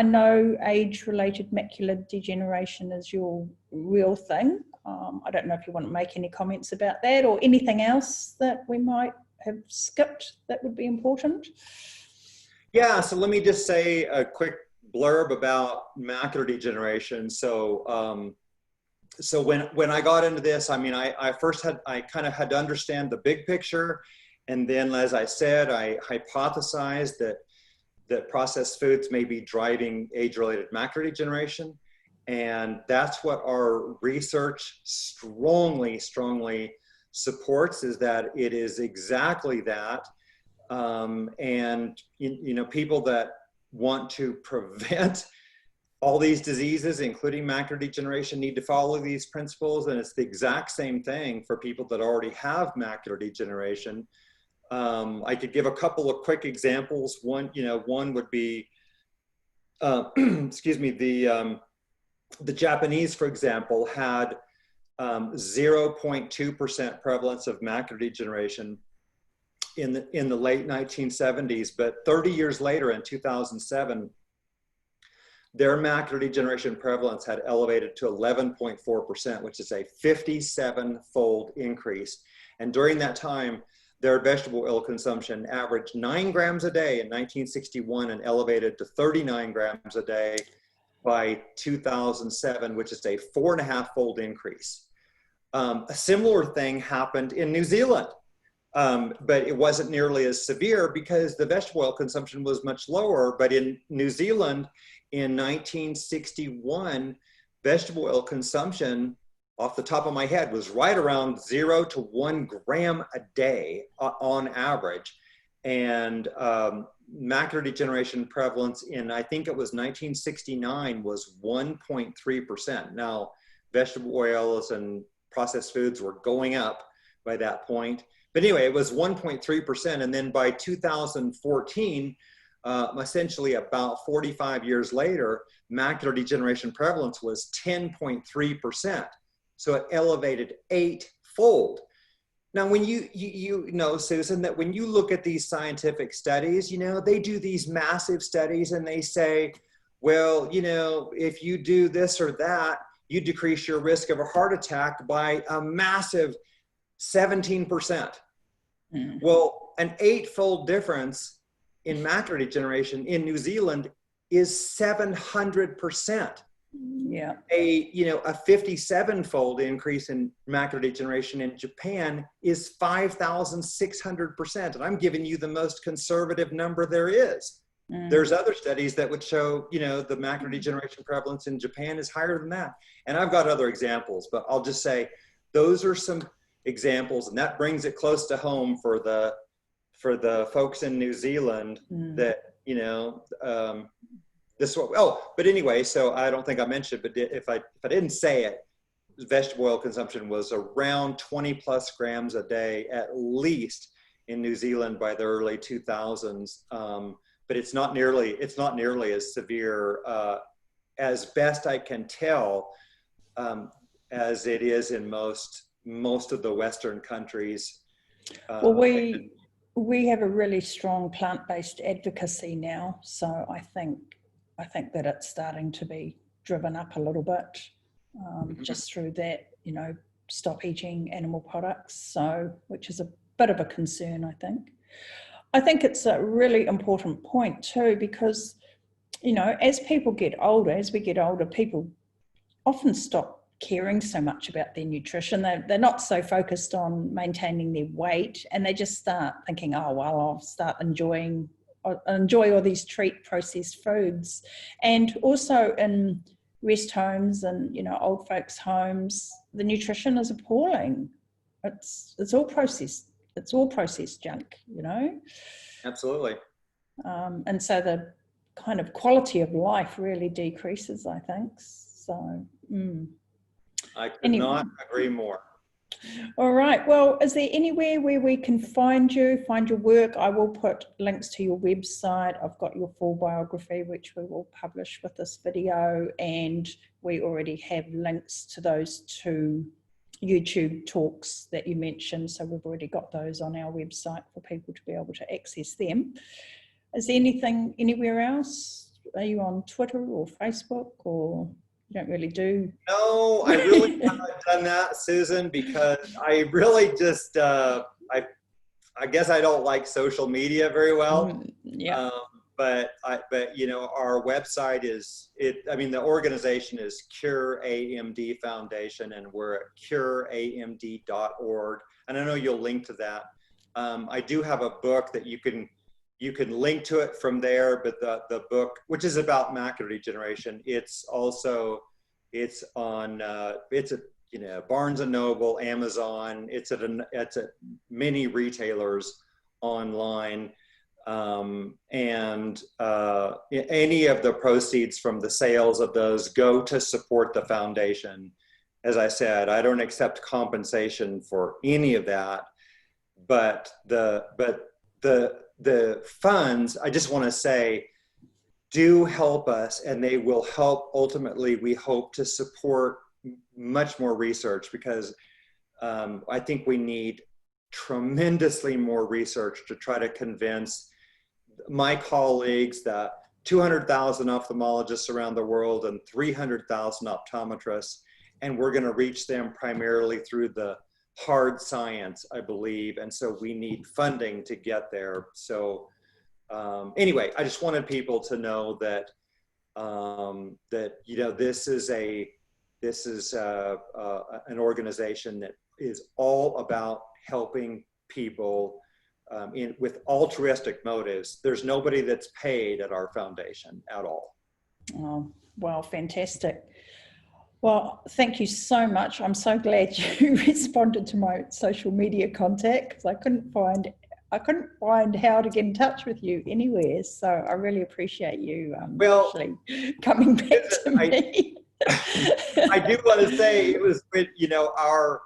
I know age-related macular degeneration is your real thing. I don't know if you want to make any comments about that or anything else that we might have skipped that would be important. Yeah, so let me just say a quick blurb about macular degeneration. So when I got into this, I mean, I kind of had to understand the big picture. And then, as I said, I hypothesized that processed foods may be driving age-related macular degeneration. And that's what our research strongly supports, is that it is exactly that. And, you know, people that want to prevent all these diseases, including macular degeneration, need to follow these principles. And it's the exact same thing for people that already have macular degeneration. I could give a couple of quick examples. One would be, excuse me, the Japanese, for example, had 0.2% prevalence of macular degeneration in the late 1970s, but 30 years later, in 2007, their macular degeneration prevalence had elevated to 11.4%, which is a 57-fold increase. And during that time, their vegetable oil consumption averaged 9 grams a day in 1961 and elevated to 39 grams a day by 2007, which is a 4.5-fold increase. A similar thing happened in New Zealand, but it wasn't nearly as severe because the vegetable oil consumption was much lower. But in New Zealand, in 1961, vegetable oil consumption, off the top of my head, was right around 0 to 1 gram a day on average. And macular degeneration prevalence in, I think it was 1969, was 1.3%. Now, vegetable oils and processed foods were going up by that point. But anyway, it was 1.3%. And then by 2014, essentially about 45 years later, macular degeneration prevalence was 10.3%. So it elevated 8-fold. Now, when you know, Susan, that when you look at these scientific studies, you know, they do these massive studies and they say, well, you know, if you do this or that, you decrease your risk of a heart attack by a massive 17%. Well, an 8-fold difference in macular degeneration in New Zealand is 700%. Yeah. A 57-fold increase in macular degeneration in Japan is 5,600%. And I'm giving you the most conservative number there is. There's other studies that would show, you know, the macular degeneration prevalence in Japan is higher than that. And I've got other examples, but I'll just say those are some examples, and that brings it close to home for the folks in New Zealand that, you know, this one. Oh, but anyway, so I don't think I mentioned, but if I didn't say it, vegetable oil consumption was around 20 plus grams a day at least in New Zealand by the early 2000s. But it's not nearly as severe, as best I can tell, as it is in most of the Western countries. Well, we have a really strong plant-based advocacy now, so I think that it's starting to be driven up a little bit, just through that, you know, stop eating animal products, so which is a bit of a concern, I think. I think it's a really important point too, because, you know, as we get older, people often stop caring so much about their nutrition. They're not so focused on maintaining their weight, and they just start thinking, oh, well, I'll start enjoy all these treat processed foods. And also in rest homes and, you know, old folks' homes, the nutrition is appalling. It's all processed. It's all processed junk, you know? Absolutely. And so the kind of quality of life really decreases, I think. So, I could not agree more. All right. Well, is there anywhere where we can find your work? I will put links to your website. I've got your full biography, which we will publish with this video. And we already have links to those 2 YouTube talks that you mentioned. So we've already got those on our website for people to be able to access them. Is there anything anywhere else are you on Twitter or Facebook, or you don't really do? No, I really haven't done that, Susan, because I really just, I guess I don't like social media very well. Yeah. But you know, our website is, I mean, the organization is Cure AMD Foundation, and we're at cureamd.org. And I know you'll link to that. I do have a book that you can link to it from there, but the book, which is about macular degeneration, it's on, it's at, you know, Barnes and Noble, Amazon, it's at many retailers online. Any of the proceeds from the sales of those go to support the foundation. As I said, I don't accept compensation for any of that, but the funds, I just want to say, do help us, and they will help ultimately, we hope, to support much more research, because I think we need tremendously more research to try to convince my colleagues, that 200,000 ophthalmologists around the world and 300,000 optometrists, and we're going to reach them primarily through the hard science, I believe, and so we need funding to get there. So anyway, I just wanted people to know that that, you know, this is an organization that is all about helping people with altruistic motives. There's nobody that's paid at our foundation at all. Oh, well, fantastic. Well, thank you so much. I'm so glad you responded to my social media contact, because I couldn't find how to get in touch with you anywhere. So I really appreciate you actually coming back to me. I do want to say, it was, you know, our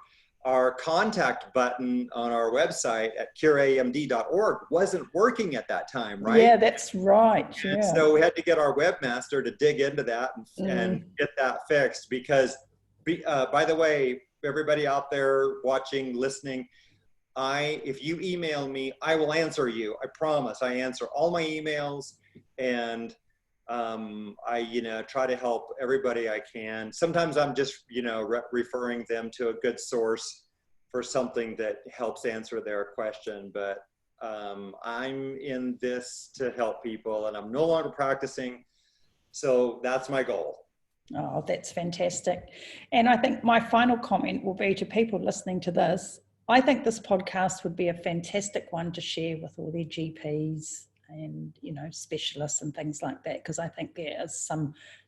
contact button on our website at cureamd.org wasn't working at that time, right? Yeah, that's right. Yeah. So we had to get our webmaster to dig into that and get that fixed, because, by the way, everybody out there watching, listening, if you email me, I will answer you. I promise. I answer all my emails, and I, you know, try to help everybody I can. Sometimes I'm just, you know, referring them to a good source for something that helps answer their question. But I'm in this to help people, and I'm no longer practicing. So that's my goal. Oh, that's fantastic. And I think my final comment will be to people listening to this. I think this podcast would be a fantastic one to share with all their GPs and, you know, specialists and things like that, because I think there is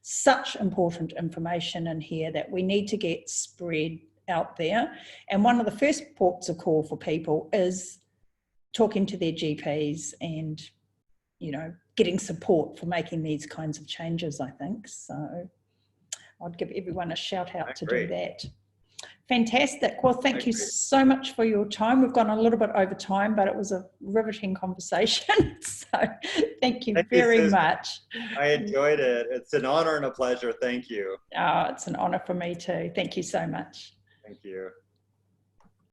such important information in here that we need to get spread out there. And one of the first ports of call for people is talking to their GPs and, you know, getting support for making these kinds of changes, I think. So I'd give everyone a shout out to do that. Fantastic. Well, thank you so much for your time. We've gone a little bit over time, but it was a riveting conversation. So thank you very much. I enjoyed it. It's an honor and a pleasure. Thank you. Oh, it's an honor for me too. Thank you so much. Thank you.